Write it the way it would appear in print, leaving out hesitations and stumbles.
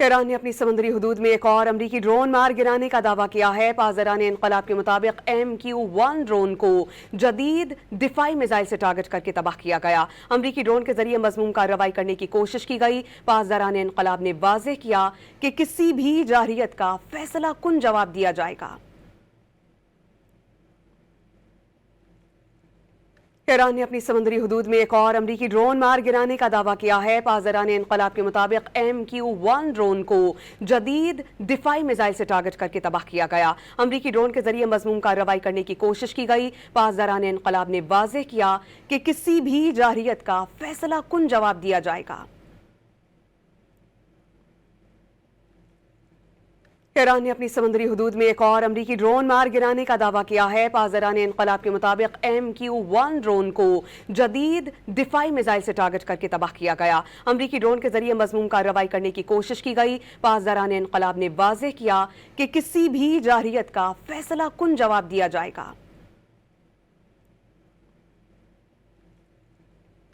Iran ने अपनी समुद्री हदूद में एक और अमरीकी ड्रोन मार गिराने का दावा किया है। पासदारान इनकलाब के मुताबिक MQ-1 ड्रोन को जदीद दिफाई मिसाइल से टारगेट करके तबाह किया गया। अमरीकी ड्रोन के जरिए मजमूम कार्रवाई करने की कोशिश की गई। पासदारान इनकलाब ने वाज़ेह किया कि किसी भी जारहियत का फैसला कुन जवाब दिया जाएगा। ईरान ने अपनी समुद्री हदूद में एक और अमरीकी ड्रोन मार गिराने का दावा किया है। पासदारान इनकलाब के मुताबिक MQ-1 ड्रोन को जदीद दिफाई मिसाइल से टारगेट करके तबाह किया गया। अमरीकी ड्रोन के जरिए मजमूम कार्रवाई करने की कोशिश की गई। पासदारान इनकलाब ने वाज़ेह किया कि किसी भी जारहियत का फैसला कुन जवाब दिया जाएगा। ईरान ने अपनी समुद्री हदूद में एक और अमरीकी ड्रोन मार गिराने का दावा किया है। पासदारान इनकलाब के मुताबिक MQ-1 ड्रोन को जदीद दिफाई मिसाइल से टारगेट करके तबाह किया गया। अमरीकी ड्रोन के जरिए मजमूम कार्रवाई करने की कोशिश की गई। पासदारान इनकलाब ने वाज़ेह किया कि किसी भी जारहियत का फैसला कुन जवाब दिया जाएगा।